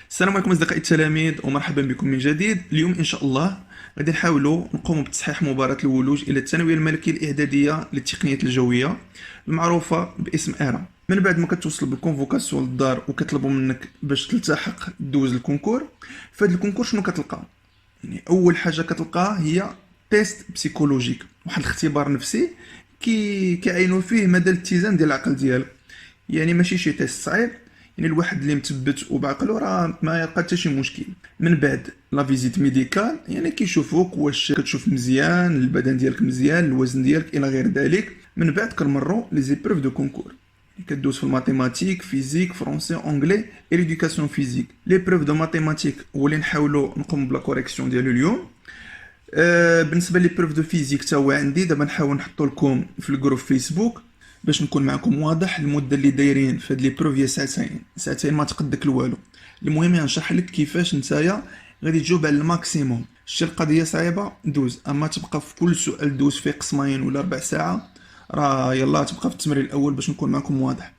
السلام عليكم اصدقائي التلاميذ ومرحبا بكم من جديد. اليوم ان شاء الله غادي نحاولوا نقوم بتصحيح مباراة الولوج الى الثانويه الملكيه الاعداديه للتقنيات الجويه المعروفه باسم ايرا. من بعد ما كتوصل بالكونفوكاسيون للدار وكيطلبوا منك باش تلتحق دوز الكونكور. فهاد الكونكور شنو كتلقى؟ يعني اول حاجه كتلقاه هي تيست بسيكولوجيك، واحد الاختبار نفسي كيعينوا فيه مدى الاتزان ديال العقل ديالك. يعني ماشي شي تيست صعيب، يعني الواحد اللي مثبت وبعقلو راه ما يلقى حتى شي مشكل. من بعد لا فيزيت ميديكال، يعني كيشوفوك واش كتشوف مزيان، البدن ديالك مزيان، الوزن ديالك الى غير ذلك. من بعد كنمروا لي زيبروف دو كونكور، كدوز في الماتيماتيك، فيزيك، فرونسي، اونغلي اي ليدوكاسيون فيزيك. لي بروف دو ماتيماتيك هو اللي نحاولوا نقوم بلا كوريكسيون ديالو اليوم. بالنسبه لي بروف دو فيزيك حتى هو عندي، دابا نحاول نحطو لكم في الجروب فيسبوك باش نكون معكم واضح. المده اللي دايرين في هاد لي بروف هي ساعتين ما تقدك لوالو. المهم نشرح لك كيفاش نتايا غادي تجاوب على الماكسيموم. شتي القضيه صعيبه دوز، اما تبقى في كل سؤال دوز فيه قسمين ولا ربع ساعه، راه يلا تبقى في التمرين الاول باش نكون معكم واضح.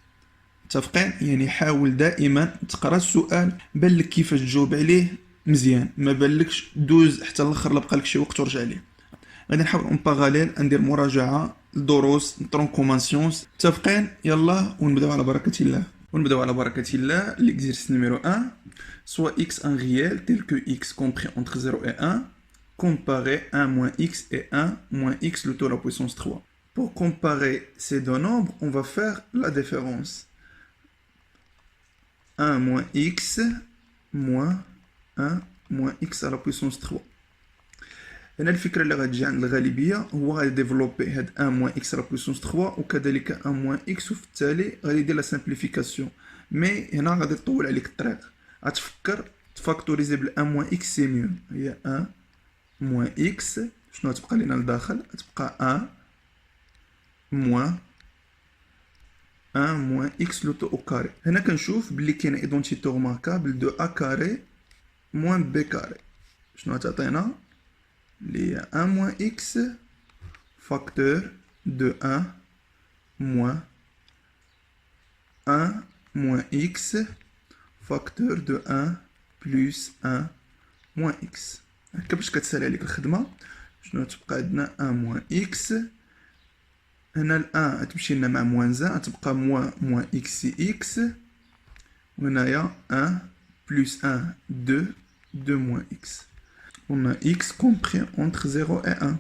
متفقين؟ يعني حاول دائما تقرا السؤال بان لك كيفاش تجاوب عليه مزيان، ما بالكش دوز حتى الاخر لا بقى لك شي وقت ورجع ليه. غادي نحاول اون باراليل ندير مراجعه الدروس ترونكوماسيونس. متفقين؟ يلا ونبداو على بركه الله. L'exercice numéro 1, soit x un réel tel que x compris entre 0 et 1, comparer 1 moins x et 1 moins x le taux à la puissance 3. Pour comparer ces deux nombres, on va faire la différence. 1 moins x moins 1 moins x à la puissance 3. هنا الفكره اللي غتجي عند الغالبيه هو غادي ديفلوبي هاد 1 موان اكس لا بويسونس 3 وكذلك 1 موان اكس، وفي التالي غادي يدير لا سامبليفيكاسيون. مي هنا غادي تطول عليك الطريق، غتفكر تفاكتوريزي بال 1 موان اكس سي ميو. هي 1 موان اكس، شنو غتبقى لينا لداخل؟ غتبقى 1 موان 1 موان اكس لو تو او كاري. هنا كنشوف بلي كاينه ايدونتيتي روماركابل دو ا كاري موان بي كاري. شنو غتعطينا؟ Il y a 1 moins x facteur de 1 moins 1 moins x facteur de 1 plus 1 moins x. هكا باش كتسهل عليك الخدمة. شنو تبقى عندنا 1 moins x، هنا ال 1 تمشي لنا مع موان 1 تبقى moins x سي x، وهنايا 1 plus 1 2 moins x. On a x compris entre 0 et 1.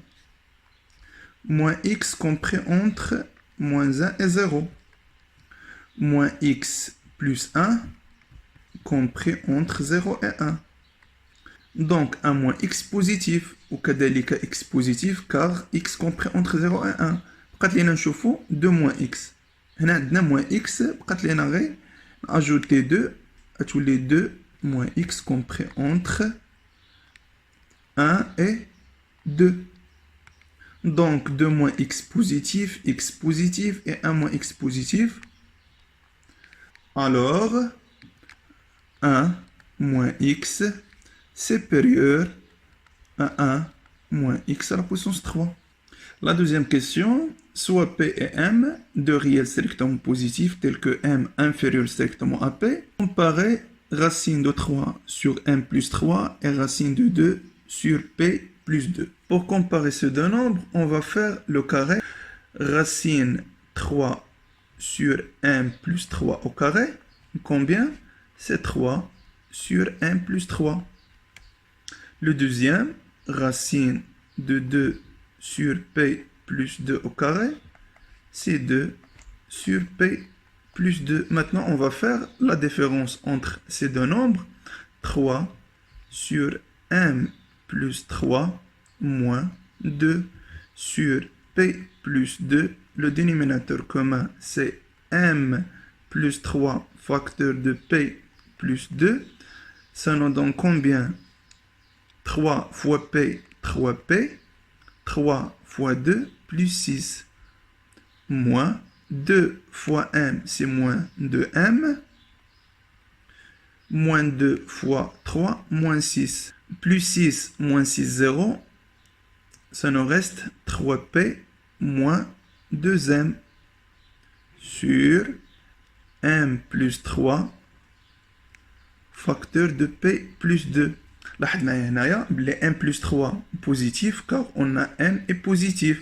Moins x compris entre moins 1 et 0. Moins x plus 1 compris entre 0 et 1. Donc, un moins x positif, ou كذلك x positif, car x compris entre 0 et 1. بقات لينا نشوفو 2 moins x. هنا عندنا moins x، بقات لينا غير ajouter 2، غتولي 2 moins x compris entre 1 et 2. Donc 2 moins x positif et 1 moins x positif. Alors 1 moins x supérieur à 1 moins x à la puissance 3. La deuxième question, soit P et M, deux réels strictement positifs tels que M inférieur strictement à P, comparer racine de 3 sur M plus 3 et racine de 2 sur P plus 2. Pour comparer ces deux nombres, on va faire le carré. Racine 3 sur M plus 3 au carré. Combien? C'est 3 sur M plus 3. Le deuxième, racine de 2 sur P plus 2 au carré. C'est 2 sur P plus 2. Maintenant, on va faire la différence entre ces deux nombres. 3 sur M plus 3 moins 2 sur P plus 2. Le dénominateur commun, c'est M plus 3 facteur de P plus 2. Ça nous donne combien? 3 fois P, 3P. 3 fois 2 plus 6. Moins 2 fois M, c'est moins 2M. Moins 2 fois 3, moins 6. Plus 6, moins 6, 0. Ça nous reste 3P moins 2M sur M plus 3 facteur de P plus 2. لاحظ معايا هنايا بلي n plus 3 positif car on a n est positif.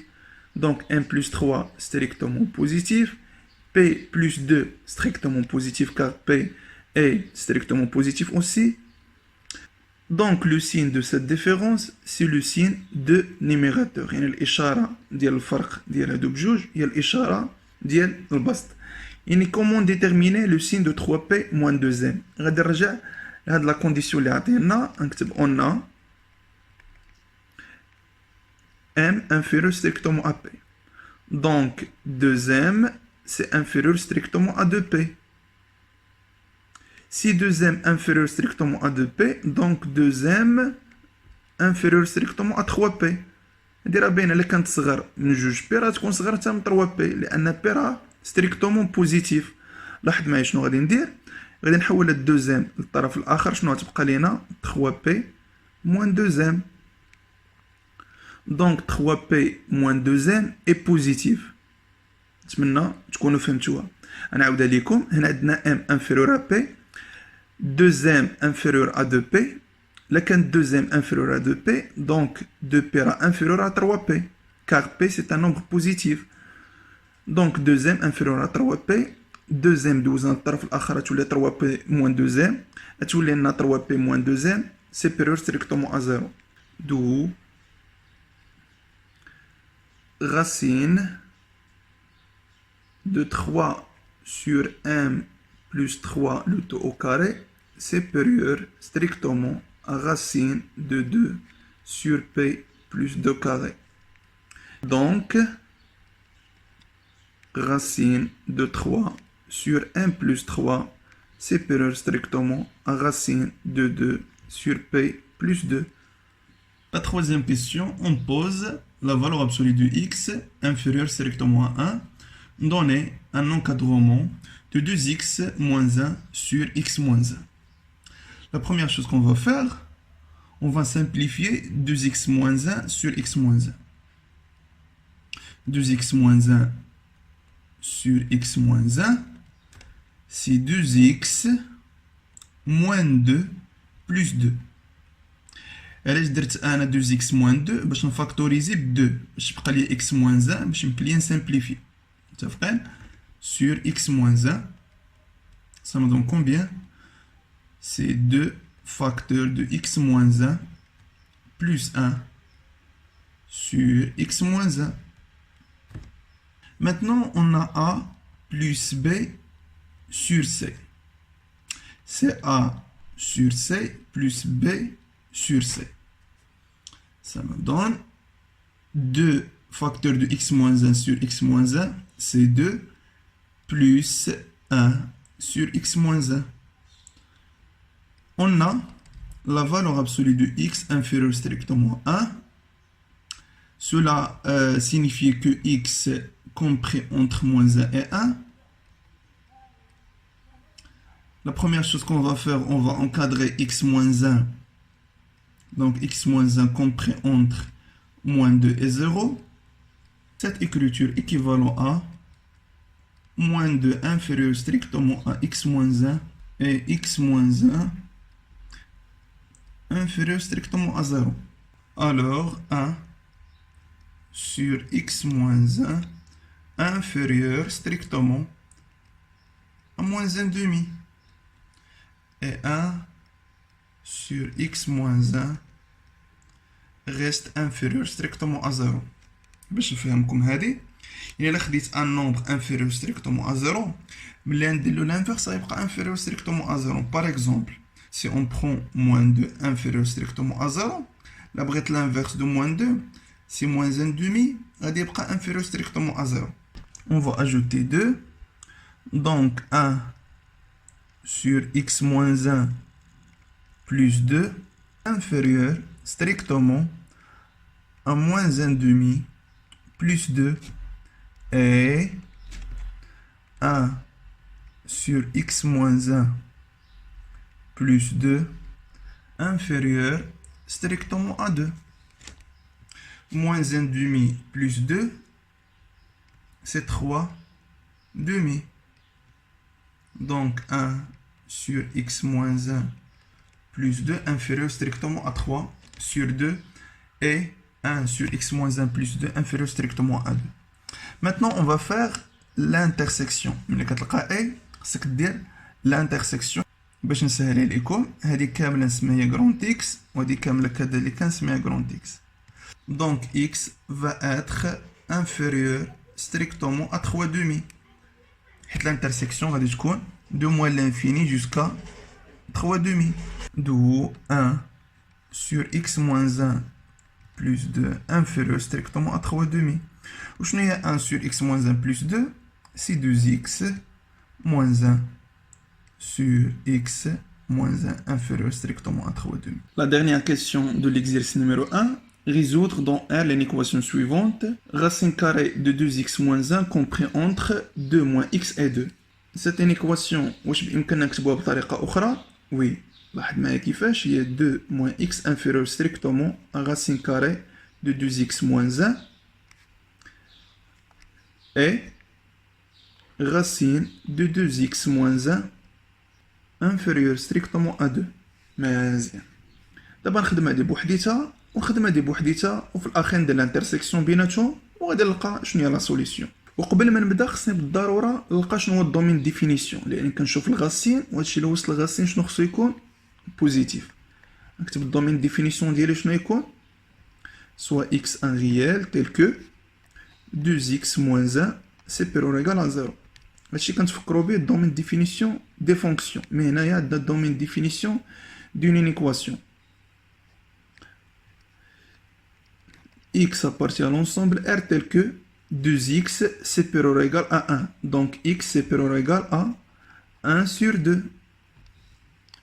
Donc n plus 3 strictement positif. P plus 2 strictement positif car P est strictement positif aussi. Donc le signe de cette différence c'est le signe de numérateur. يعني الإشارة ديال الفرق ديال هادو بجوج هي الإشارة ديال البسط. يعني comment déterminer le signe de 3P moins 2M. غادي نرجع لهاد لا كونديسيون اللي عطينا نكتب on a M inférieur strictement à P. Donc 2M c'est inférieur strictement à 2P. Si 2M inférieur strictement à 2P, donc 2M inférieur strictement à 3P. هادي راه باينه الا كانت صغر من 2P راه تكون صغر حتى من 3P لان P راه ستريكتومون بوزيتيف. لاحظ معايا شنو غادي ندير. غادي نحول هاد 2M للطرف الاخر. شنو غتبقى لينا 3P moins 2M. Donc 3P moins 2M est positif. نتمنى تكونوا فهمتوها. غنعاودها لكم. هنا عندنا M inférieur à P, 2M inférieur à 2P. Là, quand 2M inférieur à 2P, donc 2P est inférieur à 3P, car P c'est un nombre positif. Donc 2M inférieur à 3P, 2M دوزنا للطرف الآخر تولي 3P moins 2M, تولي لنا 3P moins 2M supérieur strictement à 0. D'où racine de 3 sur M plus 3 le tout au carré supérieur strictement à racine de 2 sur P plus 2 carré. Donc, racine de 3 sur M plus 3 supérieur strictement à racine de 2 sur P plus 2. La troisième question, on pose la valeur absolue de x inférieure strictement à 1, donner un encadrement de 2x moins 1 sur x moins 1. La première chose qu'on va faire, on va simplifier 2x moins 1 sur x moins 1. 2x moins 1 sur x moins 1, c'est 2x moins 2 plus 2. علاش درت انا 2x moins 2 باش نفاكتوريزي ب 2 باش يبقى لي x moins 1 باش نبقى نسامبليفي. متفقين؟ sur x moins 1, ça me donne combien? C'est 2 facteurs de x moins 1 plus 1 sur x moins 1. Maintenant, on a A plus B sur C. C'est A sur C plus B sur C. Ça me donne 2 facteurs de x moins 1 sur x moins 1, c'est 2 plus 1 sur x moins 1. On a la valeur absolue de x inférieure strictement à 1. Cela signifie que x compris entre moins 1 et 1. La première chose qu'on va faire, on va encadrer x moins 1. Donc x moins 1 compris entre moins 2 et 0. Cette écriture équivalent à moins 2 inférieur strictement à x moins 1 et x moins 1 inférieur strictement à 0. Alors 1 sur x moins 1 inférieur strictement à moins 1 demi. Et 1 sur x moins 1 reste inférieur strictement à 0. باش نفهمكم هذه يعني الا خديت ان نومبر انفيريور ستريكتومون ا 0 ملي ندير له لانفيرس غيبقى انفيريور ستريكتومون ا 0. باغ اكزومبل سي اون برون موان 2 انفيريور ستريكتومون ا 0 لا بغيت لانفيرس دو موان 2 سي موان 1 دومي غادي يبقى انفيريور ستريكتومون ا 0. On va ajouter 2. Donc 1 sur x moins 1 plus 2 inférieur strictement à moins 1 demi plus 2 et 1 sur x moins 1 plus 2 inférieur strictement à 2. Moins 1 demi plus 2, c'est 3 demi. Donc 1 sur x moins 1 plus 2 inférieur strictement à 3 sur 2 et 1 sur x moins 1 plus 2 inférieur strictement à 2. Maintenant, on va faire l'intersection. ملي كتلقى A خصك دير l'intersection باش نسهل لكم. هذه كامله نسميها grand X وهذه كامله كذلك نسميها grand X. Donc X va être inférieur strictement à 3 demi. حيت l'intersection غادي تكون de moins l'infini jusqu'à 3 demi. D'où 1 sur x moins 1 plus 2 inférieur strictement à 3 demi. Ou je n'ai 1 sur x moins 1 plus 2, c'est 2x moins 1 sur x moins 1 inférieur strictement à 3 demi. La dernière question de l'exercice numéro 1. Résoudre dans R l'équation suivante. Racine carrée de 2x moins 1 compris entre 2 moins x et 2. C'est une équation واش بإمكاننا نكتبوها بطريقة أخرى؟ Oui. لاحظ معايا كيفاش هي 2 moins x inférieur strictement à racine carrée de 2x moins 1 et racine de 2x moins 1 inférieur strictement à 2. مزيان. دابا نخدم هادي بوحديتها ونخدم هادي بوحديتها وفي الاخير ندير الانترسيكسيون بيناتهم وغادي نلقى شنو هي لا سوليسيون. وقبل ما نبدا خصني بالضروره نلقى شنو هو الدومين ديفينيسيون لان كنشوف الغاسين وهادشي اللي وصل الغاسين شنو خصو يكون بوزيتيف. نكتب الدومين ديفينيسيون ديالي شنو يكون soit x un réel tel que 2x moins 1 supérieur égal à 0. هادشي كنتفكروا به الدومين ديفينيسيون دي فونكسيون. مي هنايا عندنا الدومين ديفينيسيون دون ايكواسيون. x appartient à l'ensemble R tel que 2x supérieur ou égal à 1. Donc x supérieur ou égal à 1 sur 2.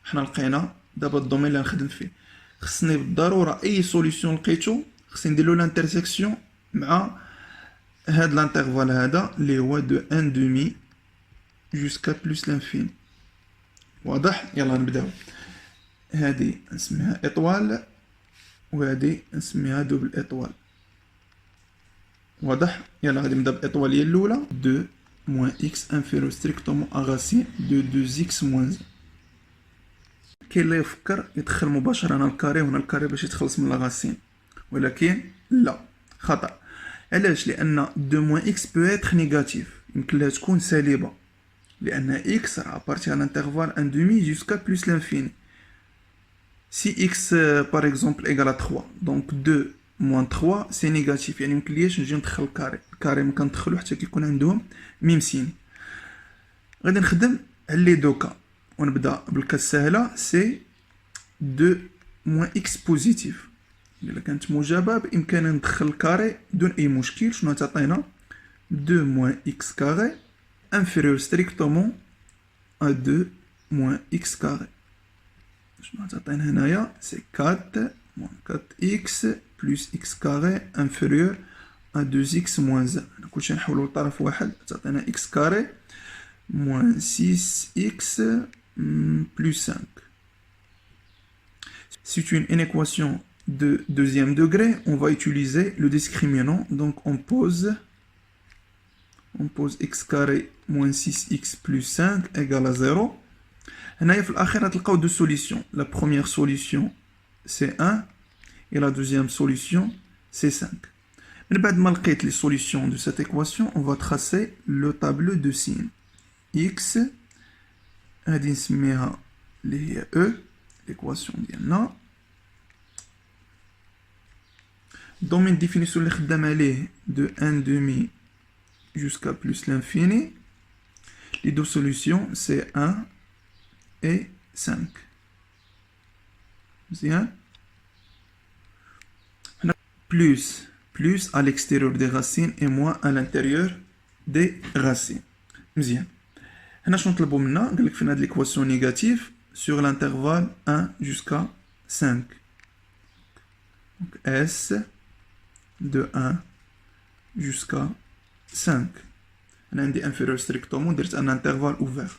حنا لقينا دابا الدومين اللي غنخدم فيه. خصني بالضروره اي سوليسيون لقيتو خصني ندير له لانترسيكسيون مع هاد الانترفال هذا اللي هو دو 1 دومي جوسكا بلس لانفيني. واضح؟ يلا نبداو. هادي نسميها اطوال وهادي نسميها دوبل اطوال. واضح؟ يلا غادي نبدا بالاطواليه الاولى 2 moins x inférieur strictement à racine de 2x moins 1. كاين اللي يفكر يدخل مباشره هنا الكاري وهنا الكاري باش يتخلص من لاغاسين، ولكن لا، خطا. علاش؟ لان 2 moins x peut être négatif، يمكن لها تكون سالبه لان x راه بارتي على انترفال 1 demi jusqu'à plus l'infini. Si x par exemple égale à 3 donc 2 moins 3 c'est négatif، يعني مكلياش نجي ندخل الكاري. الكاري ما كندخلو حتى كيكون عندهم ميم سين. غادي نخدم على لي دوكا ونبدا بالكا السهله سي 2 moins x بوزيتيف. الا كانت موجبه بامكاننا ندخل الكاري دون اي مشكل. شنو تعطينا 2 moins x carré inférieur strictement à 2 moins x carré. شنو تعطينا هنايا سي 4 moins 4x plus x carré inférieur à 2x moins 1. كلشي نحولو لطرف واحد تعطينا x carré moins 6x plus 5. C'est une équation de deuxième degré. On va utiliser le discriminant. Donc on pose x carré moins 6x plus 5 égale à 0. هنايا في الأخير تلقاو deux solutions. La première solution c'est 1 et la deuxième solution c'est 5. من بعد ما لقيت les solutions de cette équation, on va tracer le tableau de signes. x غادي نسميها اللي هي e l'équation ديالنا. domaine définition اللي خدام عليه de 1 demi jusqu'à plus l'infini. Les deux solutions c'est 1 et 5. Bien. Plus à l'extérieur des racines et moins à l'intérieur des racines. Bien. هنا شنو نطلبو منا؟ قالك فين هاد l'équation négative sur l'intervalle 1 jusqu'à 5. Donc S de 1 jusqu'à 5. هنا عندي inférieur strictement درت un intervalle ouvert.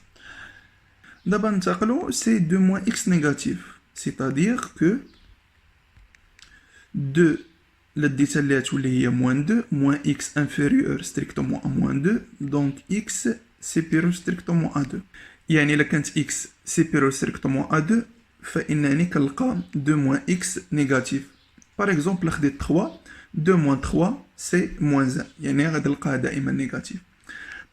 دابا ننتقلو c'est 2 moins x négatif, c'est-à-dire que 2 اللي ديتها اللي تولي هي moins 2 moins x inférieur strictement à moins 2 donc x supérieur strictement à 2. يعني إلا كانت x supérieur strictement à 2 فانني كنلقى 2 موان اكس نيجاتيف. باغ اكزومبل خديت 3 2 موان 3 سي موان 1 يعني غادي نلقاها دائما نيجاتيف.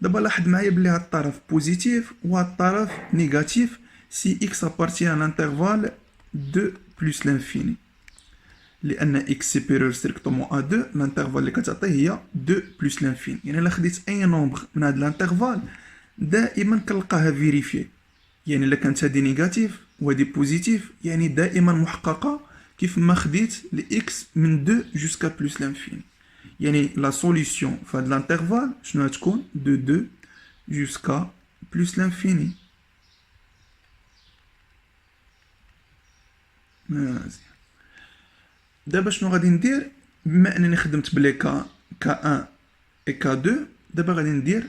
دابا لاحظ معايا بلي هاد الطرف بوزيتيف وهاد الطرف نيجاتيف si x appartient à l'intervalle 2 plus l'infini. لأن x supérieur strictement à 2 l'intervalle اللي كتعطيه هي 2 plus l'infini. يعني إلا خديت أي نومبر من هاد الانترفال دائما كنلقاها فيريفيي. يعني إلا كانت هادي نيجاتيف وهادي بوزيتيف يعني دائما محققة كيف ما خديت x من 2 jusqu'à plus l'infini. يعني لا سوليسيون في هاد الانترفال شنو غتكون de 2 jusqu'à plus l'infini. مزيان. دابا شنو غادي ندير بما انني خدمت بلي K1 et K2 دابا غادي ندير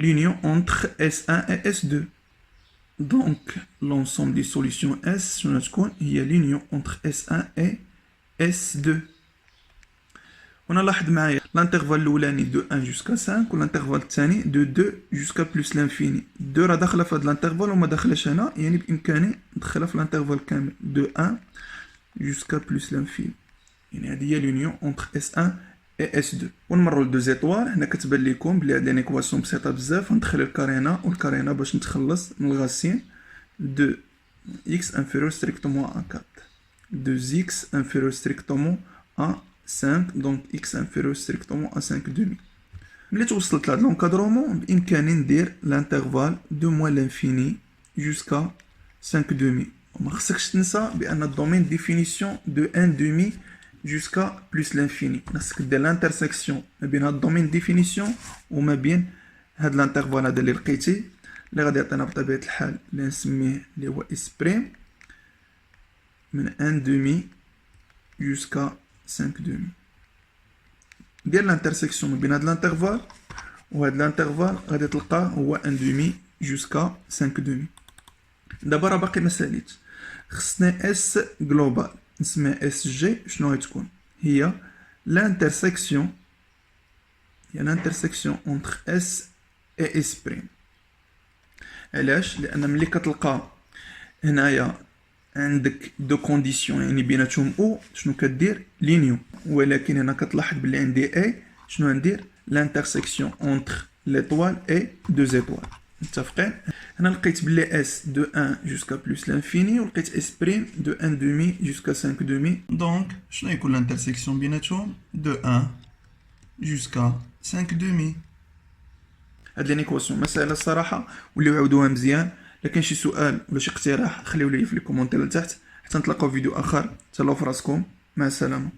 l'union entre S1 et S2. donc l'ensemble des solutions S شنو غتكون هي l'union entre S1 et S2. هنا لاحظ معايا الانترفال الاولاني دو 1 jusqu'à 5 والانترفال الثاني دو 2 jusqu'à plus l'infini. 2 راه داخله في هذا الانترفال وما داخلاش هنا يعني بامكاني ندخلها في الانترفال كامل دو 1 jusqu'à plus l'infini. يعني هذه هي l'union entre S1 et S2. ونمروا لدو زيطوار. هنا كتبان لكم بلي هاد ليكواسيون بسيطه بزاف. ندخل الكارينا والكارينا باش نتخلص من الغاسين دو x inférieur strictement à 4 2 x inférieur strictement à 5 donc x inférieur strictement à 5 demi. ملي توصلت لهاد لونكادرومون بامكاني ندير لانترفال دو موان لانفيني jusqu'à 5 demi. وما خصكش تنسى بان الدومين ديفينيسيون دو 1 demi jusqu'à plus l'infini. خصك دير لانترسيكسيون ما بين هاد الدومين ديفينيسيون وما بين هاد الانترفال هذا اللي لقيتي اللي غادي يعطينا بطبيعه الحال اللي نسميه اللي هو اس بريم من 1 demi jusqu'à 5 demi. دير لانترسيكسيون ما بين هاد الانترفال وهاد الانترفال غادي تلقاه هو 1 demi jusqu'à 5 demi. دابا راه باقي ما ساليتش. خصنا اس جلوبال نسميها اس جي. شنو غتكون هي لانترسيكسيون entre اس et اس بريم. علاش؟ لان ملي كتلقى هنايا عندك دو كونديسيون يعني بيناتهم او شنو كدير لينيون. ولكن هنا كتلاحظ بلي عندي اي شنو ندير لانترسيكسيون اونتر ليطوال اي دو زيطوال. متفقين؟ هنا لقيت بلي اس دو 1 jusqu'à plus l'infini ولقيت اس بريم دو 1 demi jusqu'à 5 demi. دونك شنو يكون لانترسيكسيون بيناتهم دو 1 jusqu'à 5 demi. هاد لينيكواسيون مسألة الصراحة وليو عاودوها مزيان. لكن شي سؤال ولا شي اقتراح خليو لي في لي كومونتير لتحت حتى نتلاقاو في فيديو اخر. تهلاو فراسكم. مع السلامة.